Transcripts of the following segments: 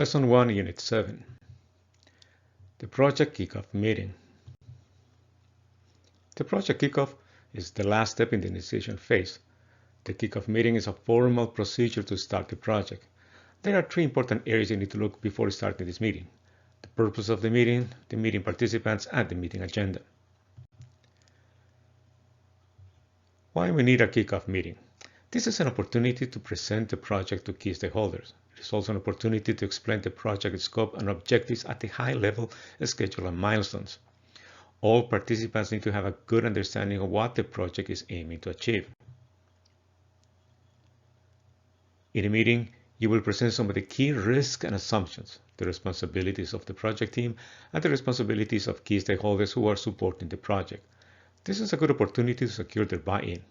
Lesson 1, Unit 7. The Project Kickoff Meeting. The Project Kickoff is the last step in the initiation phase. The Kickoff meeting is a formal procedure to start the project. There are three important areas you need to look before starting this meeting: the purpose of the meeting participants, and the meeting agenda. Why we need a Kickoff meeting? This is an opportunity to present the project to key stakeholders. It is also an opportunity to explain the project scope and objectives at the high level, schedule, and milestones. All participants need to have a good understanding of what the project is aiming to achieve. In the meeting, you will present some of the key risks and assumptions, the responsibilities of the project team, and the responsibilities of key stakeholders who are supporting the project. This is a good opportunity to secure their buy-in.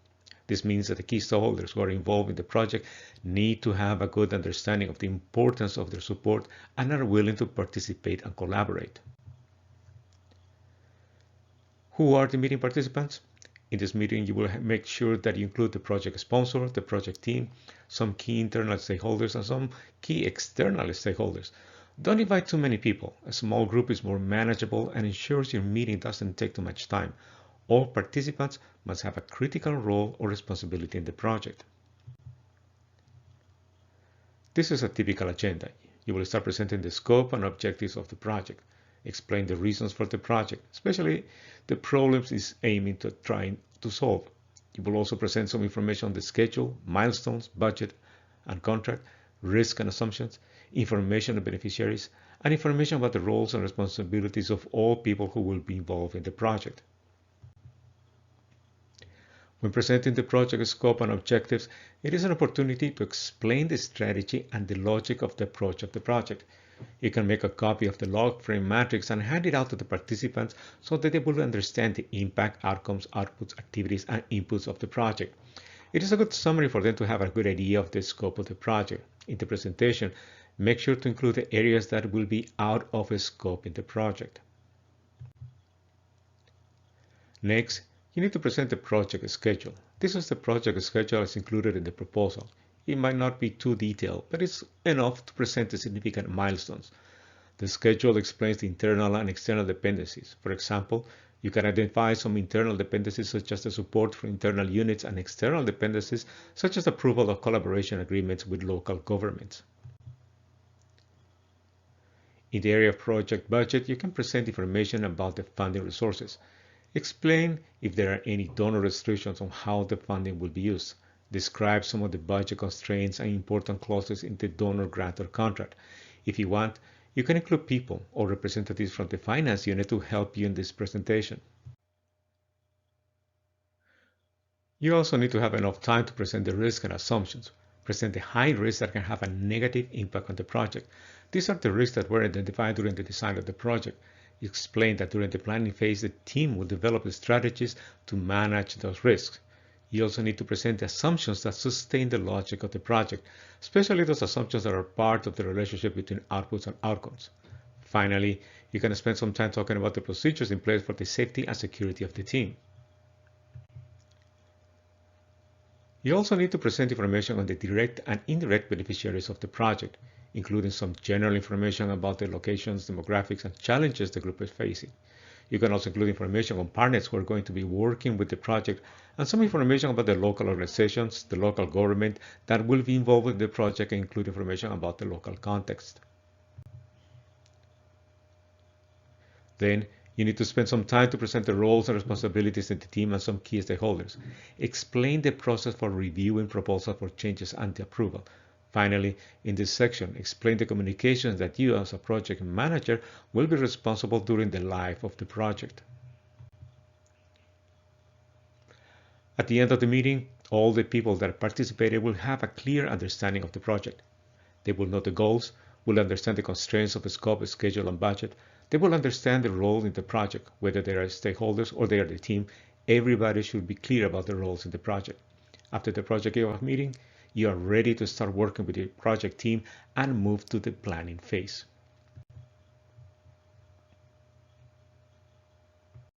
This means that the key stakeholders who are involved in the project need to have a good understanding of the importance of their support and are willing to participate and collaborate. Who are the meeting participants? In this meeting, you will make sure that you include the project sponsor, the project team, some key internal stakeholders, and some key external stakeholders. Don't invite too many people. A small group is more manageable and ensures your meeting doesn't take too much time. All participants must have a critical role or responsibility in the project. This is a typical agenda. You will start presenting the scope and objectives of the project. Explain the reasons for the project, especially the problems it's aiming to trying to solve. You will also present some information on the schedule, milestones, budget and contract, risk and assumptions, information on beneficiaries, and information about the roles and responsibilities of all people who will be involved in the project. When presenting the project scope and objectives, it is an opportunity to explain the strategy and the logic of the approach of the project. You can make a copy of the log frame matrix and hand it out to the participants so that they will understand the impact, outcomes, outputs, activities, and inputs of the project. It is a good summary for them to have a good idea of the scope of the project. In the presentation, make sure to include the areas that will be out of scope in the project. Next, you need to present the project schedule. This is the project schedule as included in the proposal. It might not be too detailed, but it's enough to present the significant milestones. The schedule explains the internal and external dependencies. For example, you can identify some internal dependencies such as the support for internal units and external dependencies such as approval of collaboration agreements with local governments. In the area of project budget, you can present information about the funding resources. Explain if there are any donor restrictions on how the funding will be used. Describe some of the budget constraints and important clauses in the donor grant or contract. If you want, you can include people or representatives from the finance unit to help you in this presentation. You also need to have enough time to present the risks and assumptions. Present the high risks that can have a negative impact on the project. These are the risks that were identified during the design of the project. Explain that during the planning phase, the team will develop the strategies to manage those risks. You also need to present the assumptions that sustain the logic of the project, especially those assumptions that are part of the relationship between outputs and outcomes. Finally, you can spend some time talking about the procedures in place for the safety and security of the team. You also need to present information on the direct and indirect beneficiaries of the project, including some general information about the locations, demographics, and challenges the group is facing. You can also include information on partners who are going to be working with the project and some information about the local organizations, the local government that will be involved with the project, and include information about the local context. Then, you need to spend some time to present the roles and responsibilities in the team and some key stakeholders. Explain the process for reviewing proposals for changes and the approval. Finally, in this section, explain the communications that you as a project manager will be responsible during the life of the project. At the end of the meeting, all the people that participated will have a clear understanding of the project. They will know the goals, will understand the constraints of the scope, schedule, and budget. They will understand the role in the project, whether they are stakeholders or they are the team. Everybody should be clear about the roles in the project. After the project kickoff meeting, you are ready to start working with the project team and move to the planning phase.